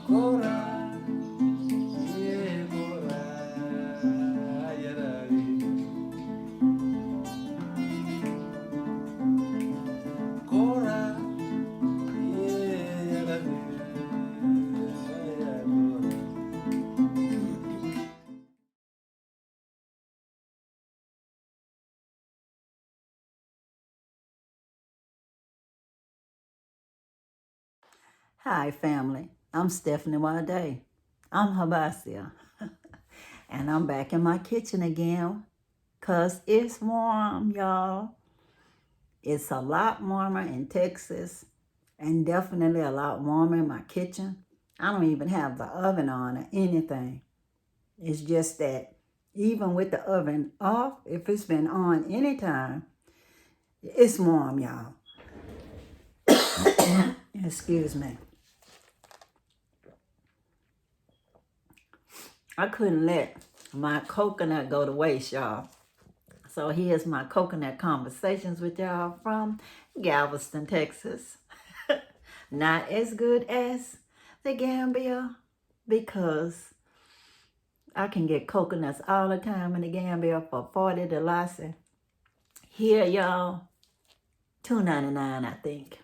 Cora, yeah, Cora, yeah, Cora, yeah, Hi, family. I'm SNwadiei. I'm Habasia. And I'm back in my kitchen again because it's warm, y'all. It's a lot warmer in Texas and definitely a lot warmer in my kitchen. I don't even have the oven on or anything. It's just that even with the oven off, if it's been on anytime, it's warm, y'all. Excuse me. I couldn't let my coconut go to waste, y'all. So here's my coconut conversations with y'all from Galveston, Texas. Not as good as the Gambia because I can get coconuts all the time in the Gambia for $40. Here, y'all, $2.99, I think.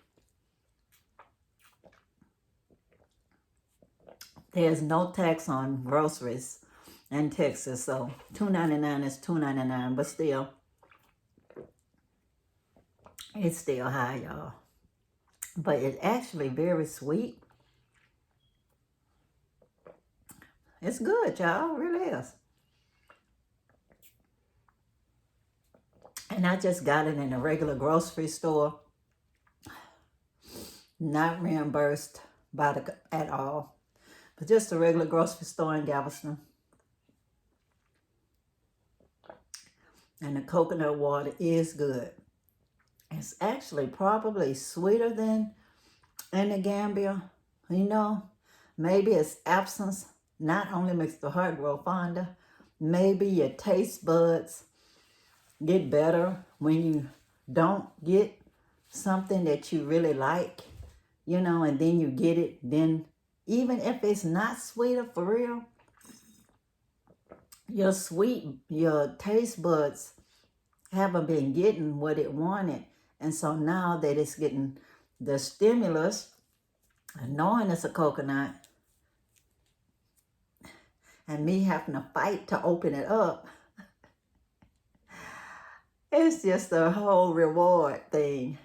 There's no tax on groceries in Texas, so $2.99 is $2.99, but still, it's still high, y'all. But it's actually very sweet. It's good, y'all. It really is. And I just got it in a regular grocery store. Not reimbursed at all. But just a regular grocery store in Galveston. And the coconut water is good. It's actually probably sweeter than in the Gambia. You know, maybe its absence not only makes the heart grow fonder, maybe your taste buds get better when you don't get something that you really like, you know, and then you get it. Then even if it's not sweeter for real, your taste buds haven't been getting what it wanted. And so now that it's getting the stimulus, knowing it's a coconut, and me having to fight to open it up, it's just a whole reward thing.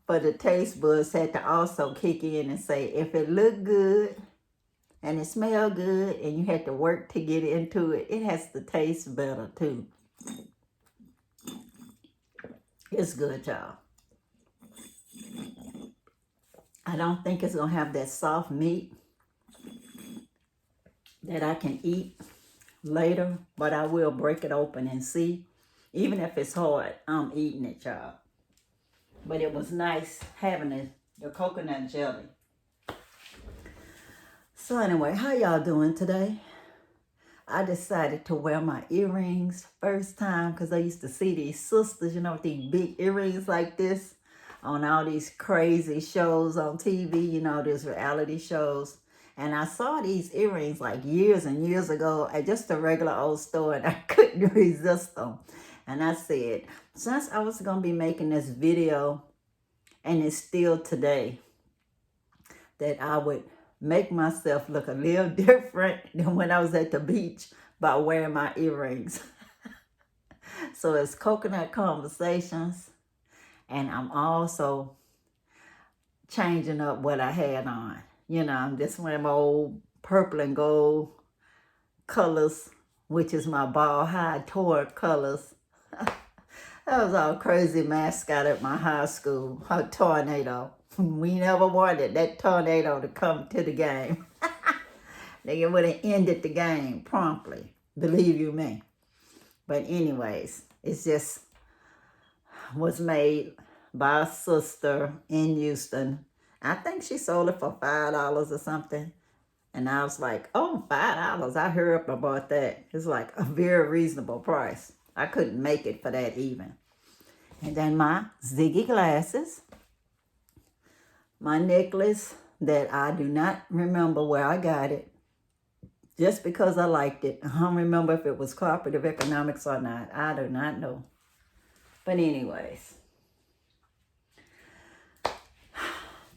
But the taste buds had to also kick in and say, if it looked good and it smelled good and you had to work to get into it, it has to taste better too. It's good, y'all. I don't think it's going to have that soft meat that I can eat later, but I will break it open and see. Even if it's hard, I'm eating it, y'all. But it was nice having the coconut jelly. So anyway, how y'all doing today? I decided to wear my earrings first time because I used to see these sisters, you know, with these big earrings like this on all these crazy shows on TV, you know, these reality shows. And I saw these earrings like years and years ago at just a regular old store, and I couldn't resist them. And I said, since I was going to be making this video, and it's still today, that I would make myself look a little different than when I was at the beach by wearing my earrings. So it's coconut conversations, and I'm also changing up what I had on. You know, I'm just wearing my old purple and gold colors, which is my ball high toward colors. That was all crazy mascot at my high school, a tornado. We never wanted that tornado to come to the game. They would have ended the game promptly, believe you me. But anyways, it's just was made by a sister in Houston. I think she sold it for $5 or something. And I was like, oh, $5. I heard up about that. It's like a very reasonable price. I couldn't make it for that even. And then my Ziggy glasses, my necklace that I do not remember where I got it. Just because I liked it. I don't remember if it was cooperative economics or not. I do not know. But anyways,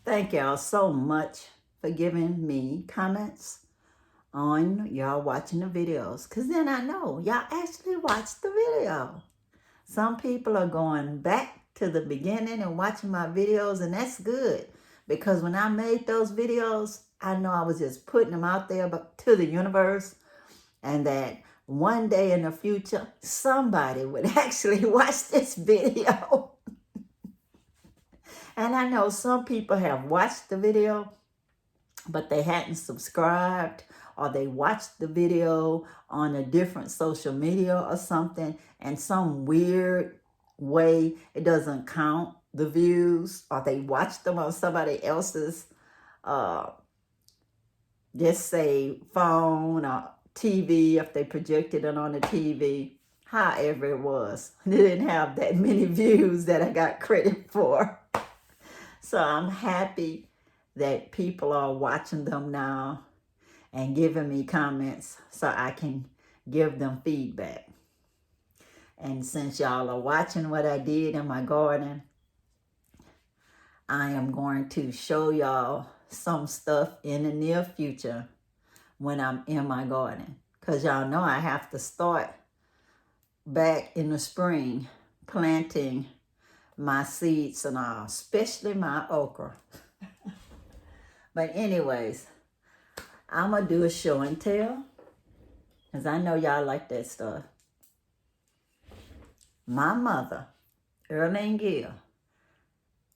thank y'all so much for giving me comments on y'all watching the videos. Because then I know y'all actually watched the video. Some people are going back to the beginning and watching my videos, and that's good. Because when I made those videos, I know I was just putting them out there to the universe, and that one day in the future, somebody would actually watch this video. And I know some people have watched the video, but they hadn't subscribed, or they watched the video on a different social media or something, and some weird way it doesn't count the views, or they watched them on somebody else's just say phone or TV, if they projected it on the TV. However it was, they didn't have that many views that I got credit for. So I'm happy that people are watching them now and giving me comments so I can give them feedback. And since y'all are watching what I did in my garden, I am going to show y'all some stuff in the near future when I'm in my garden. Because y'all know I have to start back in the spring planting my seeds and all, especially my okra. But anyways, I'm going to do a show and tell, because I know y'all like that stuff. My mother, Earlene Gill,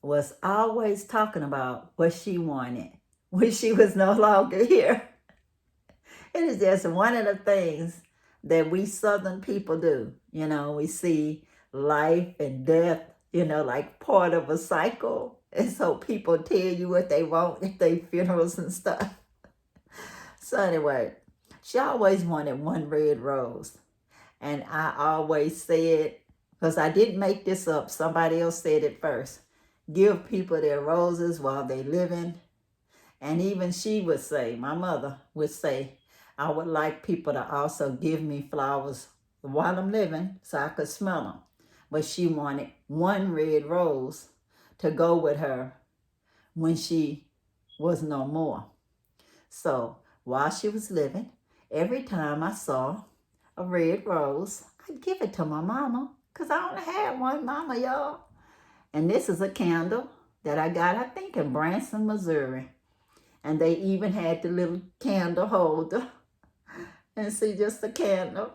was always talking about what she wanted when she was no longer here. It is just one of the things that we Southern people do. You know, we see life and death, you know, like part of a cycle. And so people tell you what they want at their funerals and stuff. So anyway, she always wanted one red rose. And I always said, because I didn't make this up, somebody else said it first, give people their roses while they're living. And even she would say, my mother would say, I would like people to also give me flowers while I'm living so I could smell them. But she wanted one red rose to go with her when she was no more. So while she was living, every time I saw a red rose, I'd give it to my mama, because I only had one mama, y'all. And this is a candle that I got, I think, in Branson, Missouri. And they even had the little candle holder. And see, just a candle.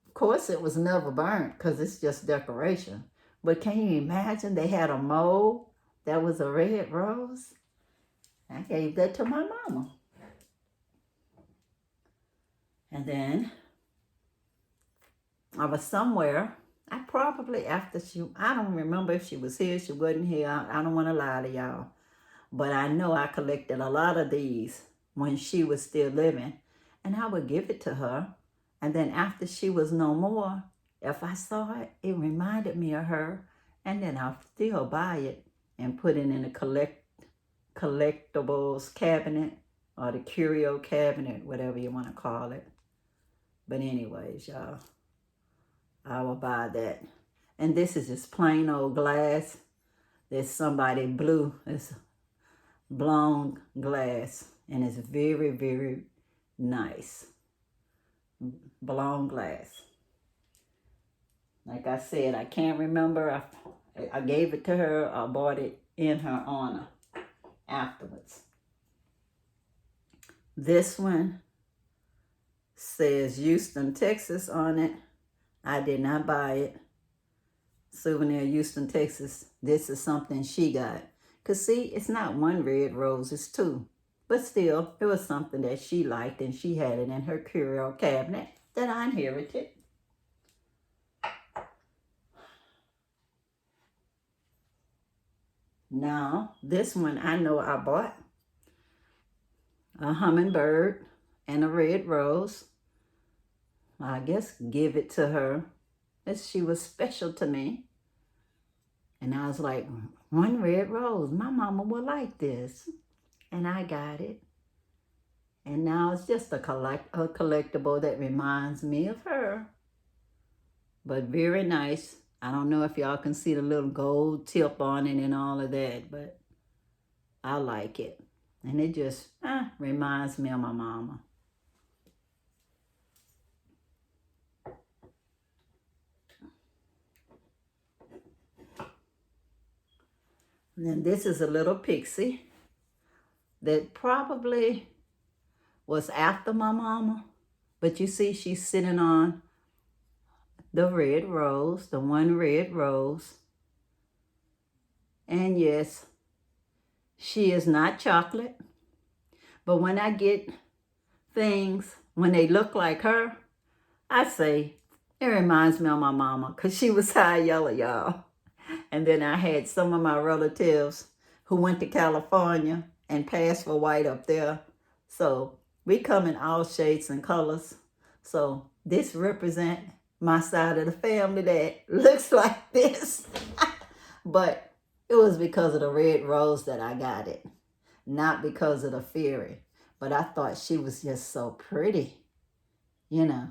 Of course, it was never burnt because it's just decoration. But can you imagine they had a mold that was a red rose? I gave that to my mama. And then I was somewhere. I probably after I don't remember if she was here, she wasn't here. I don't want to lie to y'all. But I know I collected a lot of these when she was still living. And I would give it to her. And then after she was no more, if I saw it, it reminded me of her. And then I'll still buy it and put it in a collectibles cabinet, or the curio cabinet, whatever you want to call it. But anyways, y'all, I will buy that. And this is just plain old glass. There's somebody blue. It's blown glass. And it's very, very nice. Blown glass. Like I said, I can't remember. I gave it to her. I bought it in her honor afterwards. This one says Houston, Texas on it. I did not buy it. Souvenir Houston, Texas. This is something she got. Because see, it's not one red rose, it's two. But still, it was something that she liked, and she had it in her curio cabinet that I inherited. Now, this one I know I bought. A hummingbird and a red rose. I guess give it to her, as she was special to me. And I was like, one red rose, my mama would like this. and I got it. And now it's just a collectible that reminds me of her. But very nice. I don't know if y'all can see the little gold tip on it and all of that, but I like it. And it just reminds me of my mama. And then this is a little pixie that probably was after my mama. But you see she's sitting on the red rose, the one red rose. And yes, she is not chocolate. But when I get things, when they look like her, I say, it reminds me of my mama, because she was high yellow, y'all. And then I had some of my relatives who went to California and passed for white up there. So we come in all shades and colors. So this represents my side of the family that looks like this. But it was because of the red rose that I got it, not because of the fairy. But I thought she was just so pretty, you know.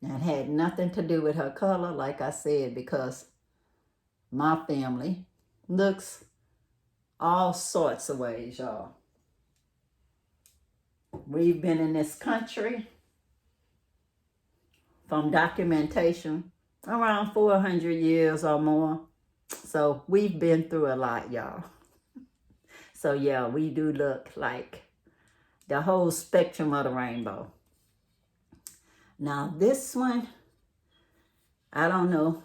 That had nothing to do with her color, like I said, because my family looks all sorts of ways, y'all. We've been in this country from documentation around 400 years or more. So we've been through a lot, y'all. So yeah, we do look like the whole spectrum of the rainbow. Now this one, I don't know.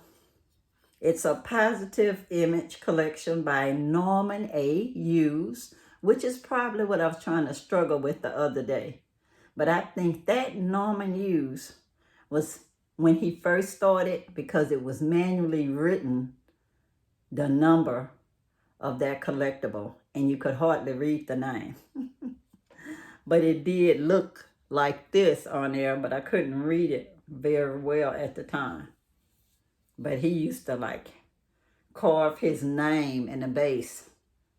It's a positive image collection by Norman A. Hughes, which is probably what I was trying to struggle with the other day. But I think that Norman Hughes was when he first started, because it was manually written, the number of that collectible, and you could hardly read the name. But it did look like this on there, but I couldn't read it very well at the time. But he used to like carve his name in the base,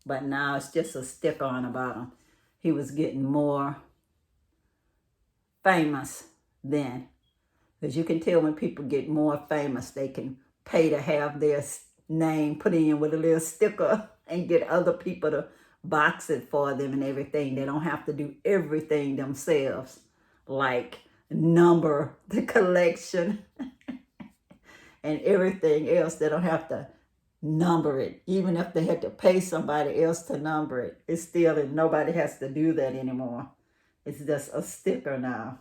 but now it's just a sticker on the bottom. He was getting more famous then, because you can tell when people get more famous, they can pay to have their name put in with a little sticker and get other people to box it for them and everything. They don't have to do everything themselves, like number the collection and everything else. They don't have to number it. Even if they had to pay somebody else to number it, it's still, and nobody has to do that anymore. It's just a sticker now.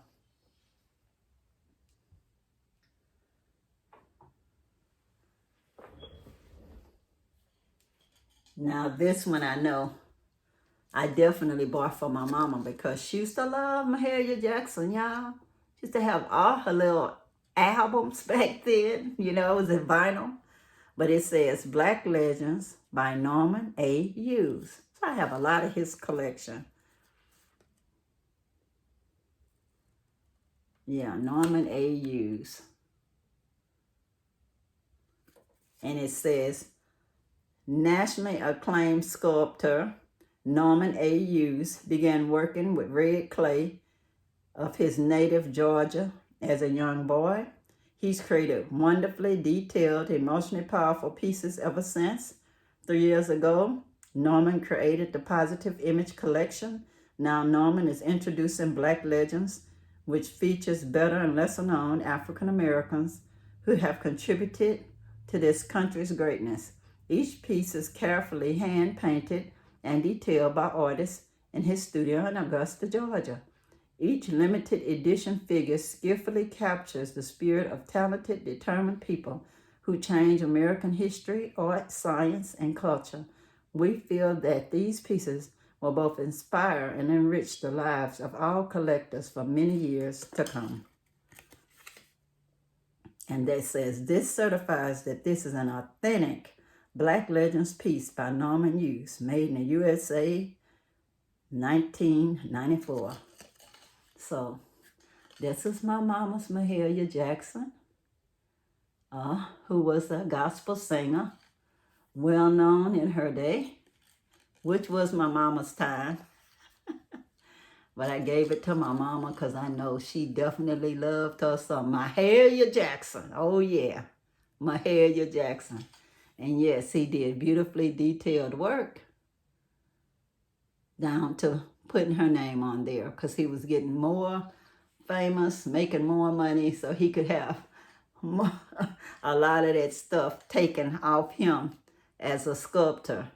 Now this one I know I definitely bought for my mama, because she used to love Mahalia Jackson, y'all. She used to have all her little albums back then. You know, it was in vinyl. But it says Black Legends by Norman A. Hughes. So I have a lot of his collection. Yeah, Norman A. Hughes. And it says, nationally acclaimed sculptor Norman A. Hughes began working with red clay of his native Georgia as a young boy. He's created wonderfully detailed, emotionally powerful pieces ever since. 3 years ago, Norman created the Positive Image Collection. Now Norman is introducing Black Legends, which features better and lesser known African Americans who have contributed to this country's greatness. Each piece is carefully hand painted and detailed by artists in his studio in Augusta, Georgia. Each limited edition figure skillfully captures the spirit of talented, determined people who change American history, art, science, and culture. We feel that these pieces will both inspire and enrich the lives of all collectors for many years to come. And that says, this certifies that this is an authentic Black Legends piece by Norman Hughes, made in the USA, 1994. So this is my mama's Mahalia Jackson, who was a gospel singer, well known in her day. which was my mama's time. But I gave it to my mama because I know she definitely loved her some Mahalia Jackson. Oh, yeah. Mahalia Jackson. And yes, he did beautifully detailed work down to putting her name on there because he was getting more famous, making more money so he could have more, a lot of that stuff taken off him as a sculptor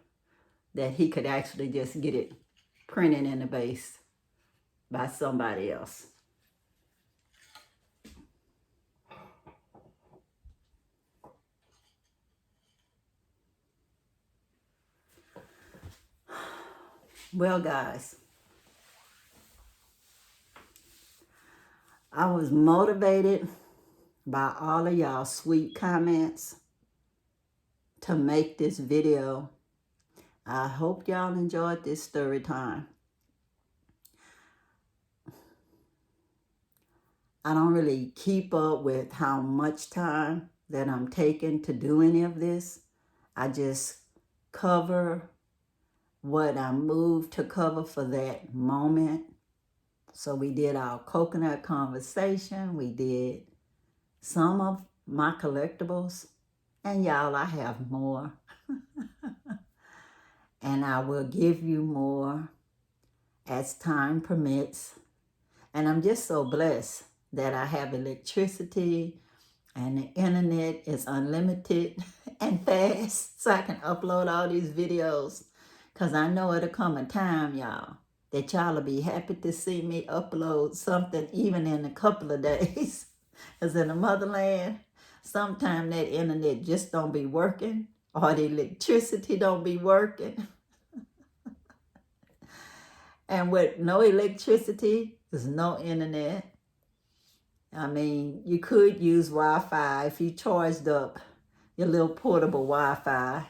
that he could actually just get it printed in the base by somebody else. Well, guys, I was motivated by all of y'all sweet comments to make this video. I hope y'all enjoyed this story time. I don't really keep up with how much time that I'm taking to do any of this. I just cover what I moved to cover for that moment. So we did our coconut conversation. We did some of my collectibles. And y'all, I have more. And I will give you more as time permits. And I'm just so blessed that I have electricity and the internet is unlimited and fast, so I can upload all these videos. Because I know it'll come a time, y'all, that y'all will be happy to see me upload something even in a couple of days. Because in the motherland, sometimes that internet just don't be working or the electricity don't be working. And with no electricity, there's no internet. I mean, you could use Wi-Fi if you charged up your little portable Wi-Fi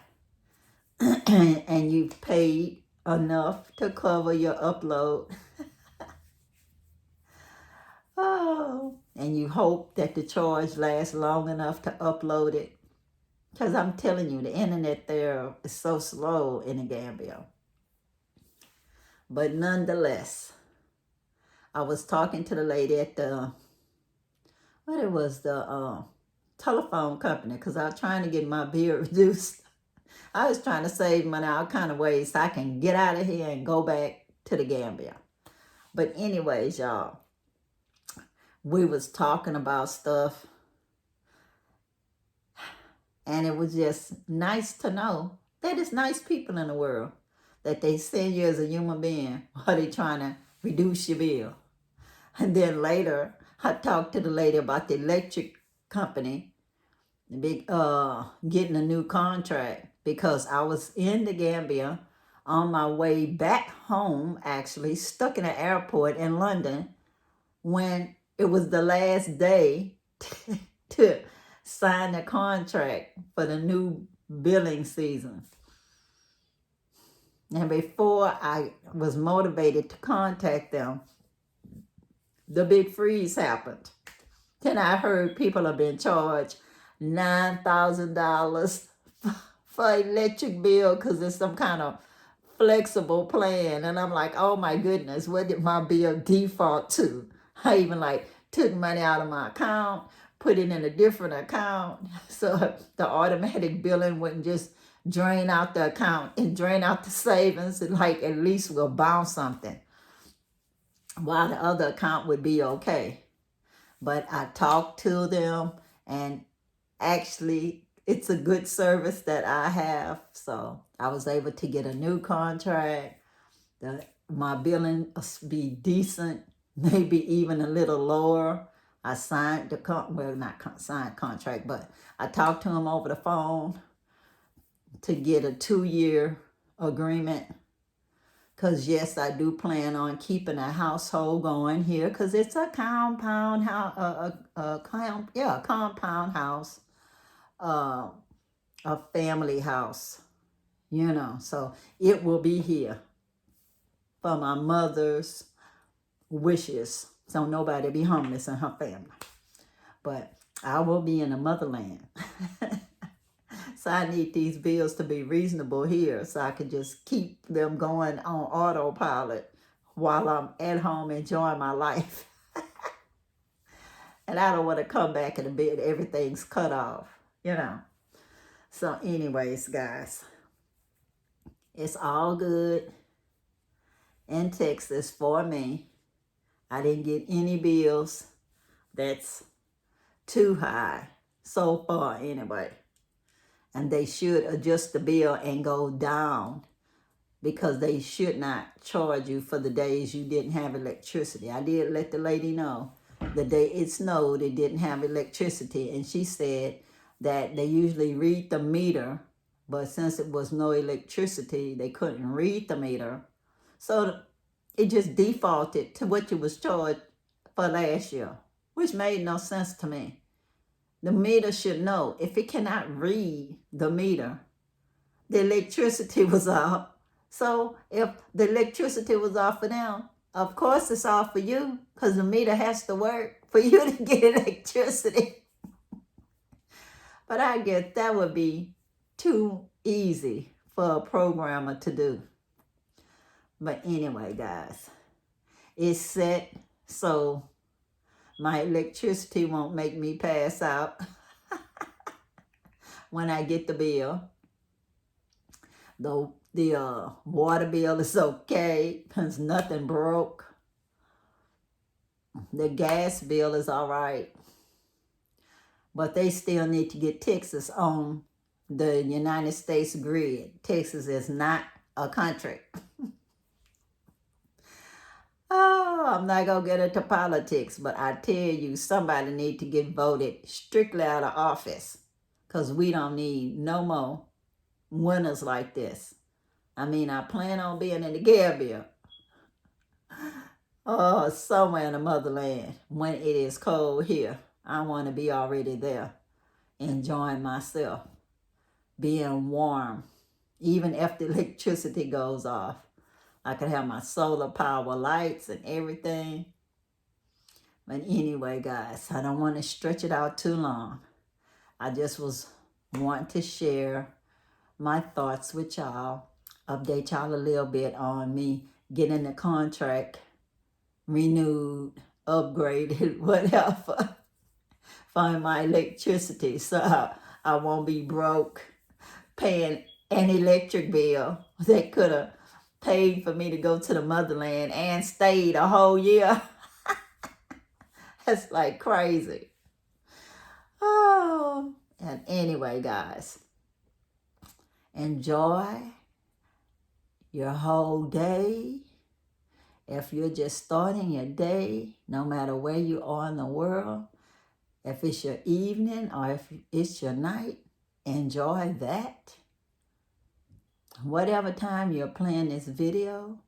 and you paid enough to cover your upload. Oh, and you hope that the charge lasts long enough to upload it. Because I'm telling you, the internet there is so slow in the Gambia. But nonetheless, I was talking to the lady at the telephone company because I was trying to get my bill reduced. I was trying to save money all kind of ways so I can get out of here and go back to the Gambia. But anyways, y'all, we was talking about stuff, and it was just nice to know that there's nice people in the world, that they send you as a human being while they trying to reduce your bill. And then later, I talked to the lady about the electric company, getting a new contract, because I was in the Gambia on my way back home, actually, stuck in an airport in London when it was the last day to sign the contract for the new billing season. And before I was motivated to contact them, the big freeze happened. Then I heard people have been charged $9,000 for electric bill because it's some kind of flexible plan. And I'm like, oh my goodness, what did my bill default to? I even took money out of my account, put it in a different account, so the automatic billing wouldn't just drain out the account and drain out the savings, and at least we'll bounce something, while the other account would be okay. But I talked to them, and actually it's a good service that I have. So I was able to get a new contract. My billing will be decent, maybe even a little lower. I signed not signed contract, but I talked to him over the phone to get a 2-year agreement. Because yes, I do plan on keeping a household going here, because it's a compound house, compound house, a family house, so it will be here for my mother's wishes, so nobody be homeless in her family. But I will be in the motherland. So I need these bills to be reasonable here so I can just keep them going on autopilot while I'm at home enjoying my life. And I don't want to come back in the bed, everything's cut off, you know. So anyways, guys, it's all good in Texas for me. I didn't get any bills that's too high so far anyway. And they should adjust the bill and go down because they should not charge you for the days you didn't have electricity. I did let the lady know the day it snowed, it didn't have electricity. And she said that they usually read the meter, but since it was no electricity, they couldn't read the meter. So it just defaulted to what you was charged for last year, which made no sense to me. The meter should know. If it cannot read the meter, the electricity was off. So if the electricity was off for them, of course it's off for you because the meter has to work for you to get electricity. But I guess that would be too easy for a programmer to do. But anyway, guys, it's set so my electricity won't make me pass out when I get the bill. The water bill is okay because nothing broke. The gas bill is all right. But they still need to get Texas on the United States grid. Texas is not a country. Oh, I'm not going to get into politics, but I tell you, somebody need to get voted strictly out of office because we don't need no more winners like this. I mean, I plan on being in the Galveston. Oh, somewhere in the motherland when it is cold here. I want to be already there, enjoying myself, being warm, even if the electricity goes off. I could have my solar power lights and everything. But anyway, guys, I don't want to stretch it out too long. I just was wanting to share my thoughts with y'all, update y'all a little bit on me getting the contract renewed, upgraded, whatever, for my electricity. So I won't be broke paying an electric bill that could have paid for me to go to the motherland and stayed a whole year. That's like crazy. Oh, and anyway, guys, enjoy your whole day. If you're just starting your day, no matter where you are in the world, if it's your evening or if it's your night, enjoy that. Whatever time you're playing this video,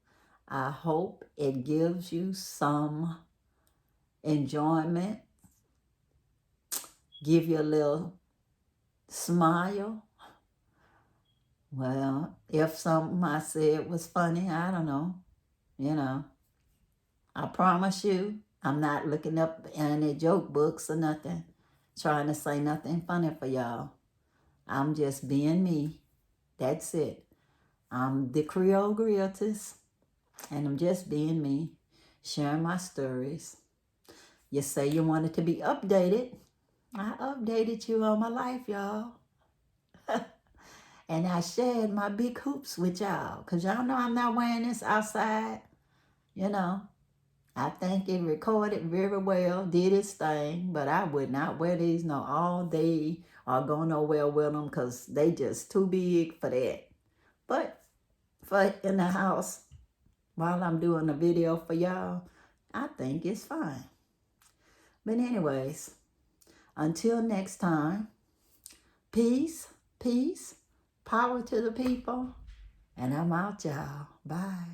I hope it gives you some enjoyment, give you a little smile. Well, if something I said was funny, I don't know, you know. I promise you, I'm not looking up any joke books or nothing, trying to say nothing funny for y'all. I'm just being me. That's it. I'm the Creole Griotess, and I'm just being me, sharing my stories. You say you wanted to be updated. I updated you on my life, y'all. And I shared my big hoops with y'all, because y'all know I'm not wearing this outside. You know, I think it recorded very well, did its thing, but I would not wear these no all day or go nowhere with them because they just too big for that. But for in the house, while I'm doing a video for y'all, I think it's fine. But anyways, until next time, peace, peace, power to the people, and I'm out, y'all. Bye.